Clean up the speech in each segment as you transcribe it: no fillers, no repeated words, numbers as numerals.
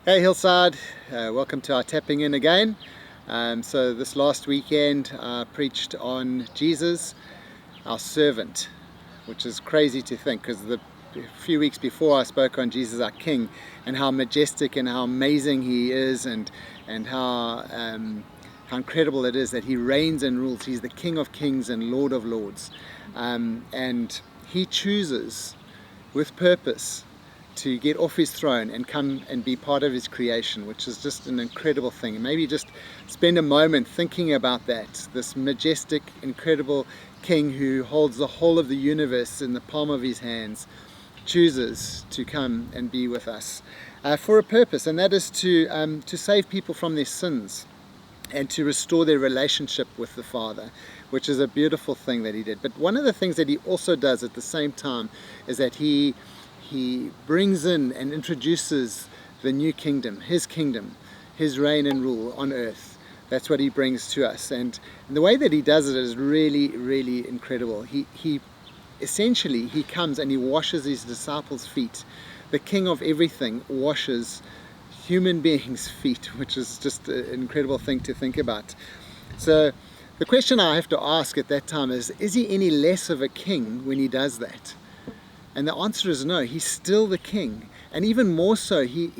Hey Hillside, welcome to our tapping in again. So this last weekend I preached on Jesus, our servant, which is crazy to think because the few weeks before I spoke on Jesus, our King, and how majestic and how amazing He is, and how incredible it is that He reigns and rules. He's the King of Kings and Lord of Lords, and He chooses with purpose to get off his throne and come and be part of his creation, which is just an incredible thing. And maybe just spend a moment thinking about that, this majestic, incredible King who holds the whole of the universe in the palm of his hands, chooses to come and be with us for a purpose, and that is to save people from their sins and to restore their relationship with the Father, which is a beautiful thing that he did. But one of the things that he also does at the same time is that he brings in and introduces the new kingdom, his reign and rule on earth. That's what he brings to us. And the way that he does it is really, really incredible. He essentially, he comes and he washes his disciples' feet. The King of everything washes human beings' feet, which is just an incredible thing to think about. So the question I have to ask at that time is he any less of a king when he does that? And the answer is no, he's still the king. And even more so, he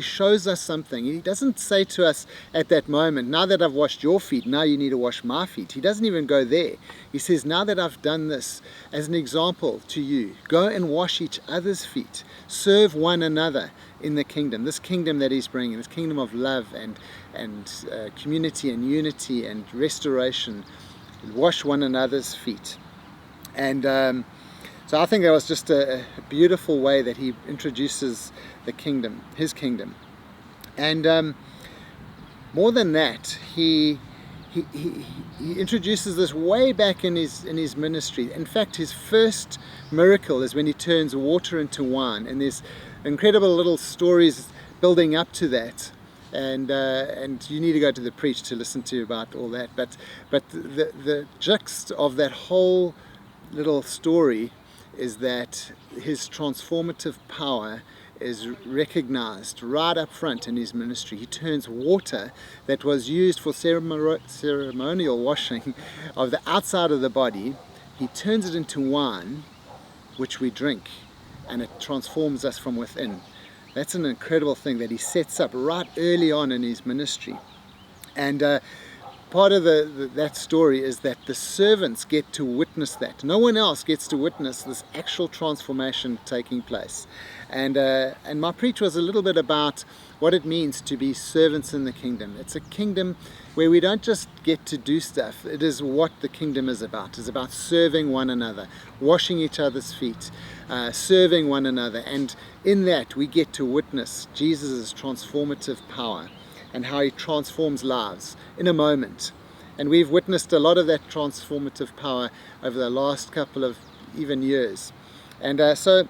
shows us something. He doesn't say to us at that moment, now that I've washed your feet, now you need to wash my feet. He doesn't even go there. He says, now that I've done this as an example to you, go and wash each other's feet. Serve one another in the kingdom, this kingdom that he's bringing, this kingdom of love and community and unity and restoration. Wash one another's feet. And so I think that was just a beautiful way that he introduces the kingdom, his kingdom. And more than that, he introduces this way back in his ministry. In fact, his first miracle is when he turns water into wine, and there's incredible little stories building up to that. And you need to go to the preach to listen to about all that. But the gist of that whole little story is that his transformative power is recognized right up front in his ministry. He turns water that was used for ceremonial washing of the outside of the body, he turns it into wine, which we drink, and it transforms us from within. That's an incredible thing that he sets up right early on in his ministry. And part of that story is that the servants get to witness that. No one else gets to witness this actual transformation taking place. And my preach was a little bit about what it means to be servants in the kingdom. It's a kingdom where we don't just get to do stuff. It is what the kingdom is about. It's about serving one another, washing each other's feet, serving one another. And in that we get to witness Jesus' transformative power and how he transforms lives in a moment. And we've witnessed a lot of that transformative power over the last couple of even years. And so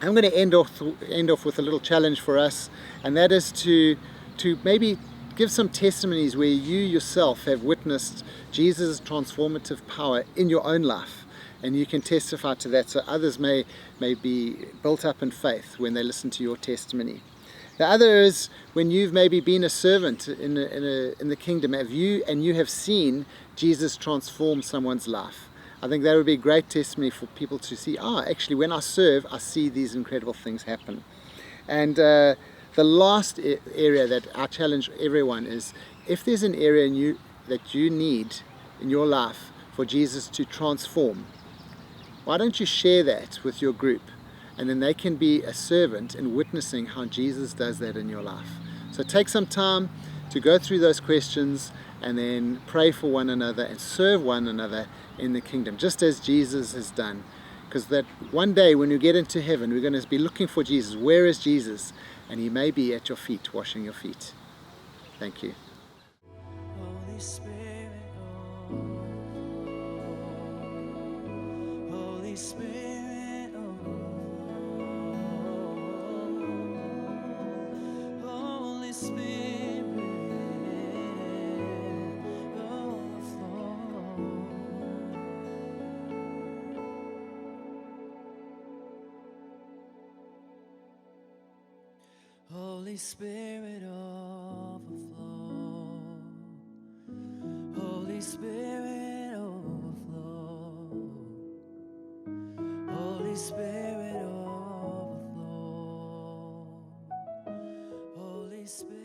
I'm going to end off with a little challenge for us, and that is to maybe give some testimonies where you yourself have witnessed Jesus' transformative power in your own life. And you can testify to that so others may be built up in faith when they listen to your testimony. The other is when you've maybe been a servant in the kingdom, you have seen Jesus transform someone's life. I think that would be a great testimony for people to see, actually when I serve, I see these incredible things happen. And the last area that I challenge everyone is, if there's an area that you need in your life for Jesus to transform, why don't you share that with your group? And then they can be a servant in witnessing how Jesus does that in your life. So take some time to go through those questions and then pray for one another and serve one another in the kingdom, just as Jesus has done. Because that one day when you get into heaven, we're going to be looking for Jesus. Where is Jesus? And he may be at your feet, washing your feet. Thank you. Holy Spirit, oh, Holy Spirit, Holy Spirit, overflow. Holy Holy Spirit overflow. Holy Spirit overflow. Holy Spirit overflow. Holy Spirit.